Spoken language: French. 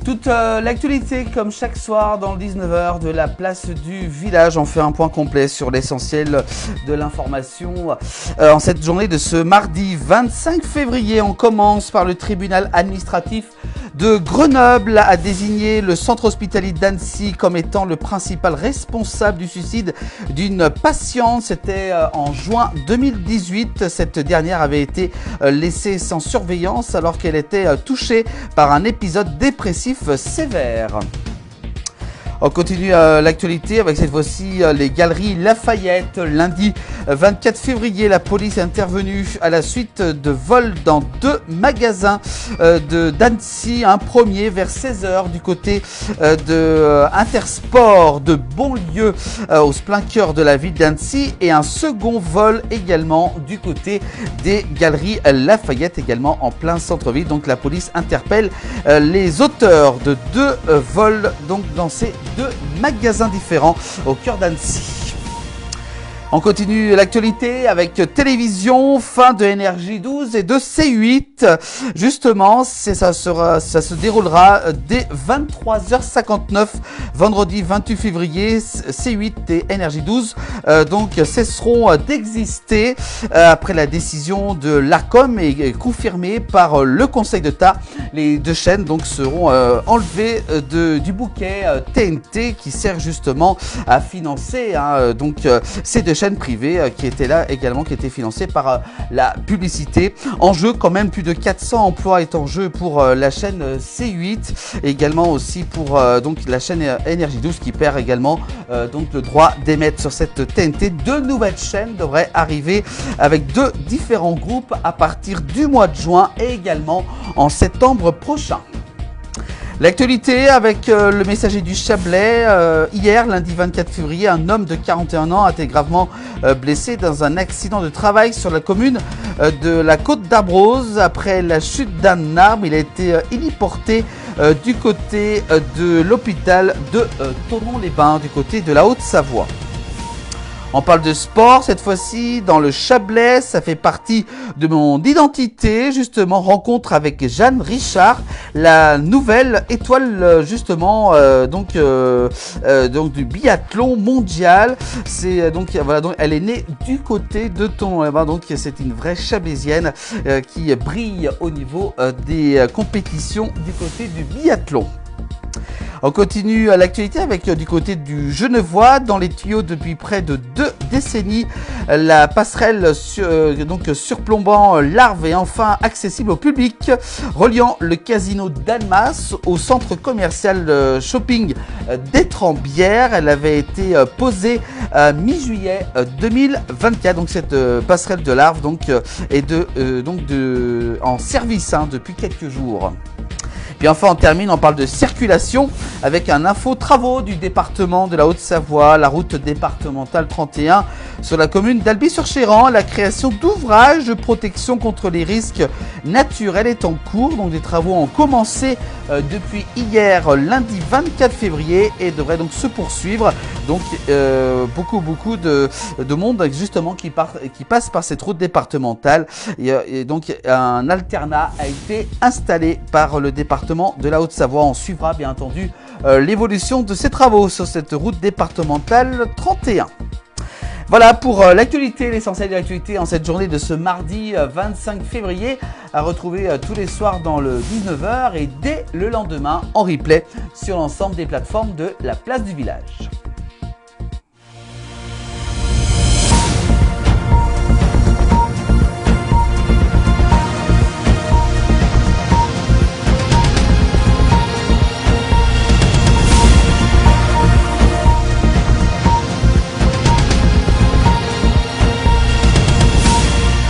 Toute l'actualité comme chaque soir dans le 19h de la place du village. On fait un point complet sur l'essentiel de l'information en cette journée de ce mardi 25 février. On commence par le tribunal administratif de Grenoble a désigné le centre hospitalier d'Annecy comme étant le principal responsable du suicide d'une patiente. C'était en juin 2018. Cette dernière avait été laissée sans surveillance alors qu'elle était touchée par un épisode dépressif sévère. On continue l'actualité avec cette fois-ci les Galeries Lafayette. Lundi 24 février, la police est intervenue à la suite de vols dans deux magasins d'Annecy. Un premier vers 16h du côté de Intersport de Bonlieu au plein cœur de la ville d'Annecy. Et un second vol également du côté des Galeries Lafayette, également en plein centre-ville. Donc la police interpelle les auteurs de deux vols donc dans ces deux magasins différents au cœur d'Annecy. On continue l'actualité avec télévision, fin de Énergie 12 et de C8. Justement, ça se déroulera dès 23h59, vendredi 28 février. C8 et Énergie 12 donc cesseront d'exister après la décision de l'Arcom et confirmée par le Conseil d'État. Les deux chaînes donc seront enlevées du bouquet TNT qui sert justement à financer ces deux chaînes privées qui étaient là également, qui étaient financées par la publicité. En jeu quand même, plus de 400 emplois est en jeu pour la chaîne C8 et également aussi pour donc la chaîne Énergie 12 qui perd également donc le droit d'émettre sur cette TNT. Deux nouvelles chaînes devraient arriver avec deux différents groupes à partir du mois de juin et également en septembre prochain. L'actualité avec le Messager du Chablais. Hier, lundi 24 février, un homme de 41 ans a été gravement blessé dans un accident de travail sur la commune de la Côte d'Arbrose. Après la chute d'un arbre, il a été héliporté du côté de l'hôpital de Thonon-les-Bains, du côté de la Haute-Savoie. On parle de sport cette fois-ci dans le Chablais, ça fait partie de mon identité, justement, rencontre avec Jeanne Richard, la nouvelle étoile justement donc du biathlon mondial. C'est donc voilà, donc elle est née du côté de Thonon-les-Bains, donc c'est une vraie Chablaisienne qui brille au niveau des compétitions du côté du biathlon. On continue l'actualité avec du côté du Genevois, dans les tuyaux depuis près de 2 décennies. La passerelle surplombant l'Arve est enfin accessible au public, reliant le casino d'Annemasse au centre commercial shopping d'Étrembière. Elle avait été posée mi-juillet 2024. Donc cette passerelle de l'Arve est en service depuis quelques jours. Puis enfin on termine, on parle de circulation avec un info travaux du département de la Haute-Savoie, la route départementale 31 sur la commune d'Albi-sur-Chéran. La création d'ouvrages de protection contre les risques naturels est en cours. Donc des travaux ont commencé depuis hier lundi 24 février et devraient donc se poursuivre. Donc beaucoup de monde justement qui passe par cette route départementale et donc un alternat a été installé par le département de la Haute-Savoie. On suivra bien entendu l'évolution de ces travaux sur cette route départementale 31. Voilà pour l'actualité, l'essentiel de l'actualité en cette journée de ce mardi 25 février, à retrouver tous les soirs dans le 19h et dès le lendemain en replay sur l'ensemble des plateformes de la place du village.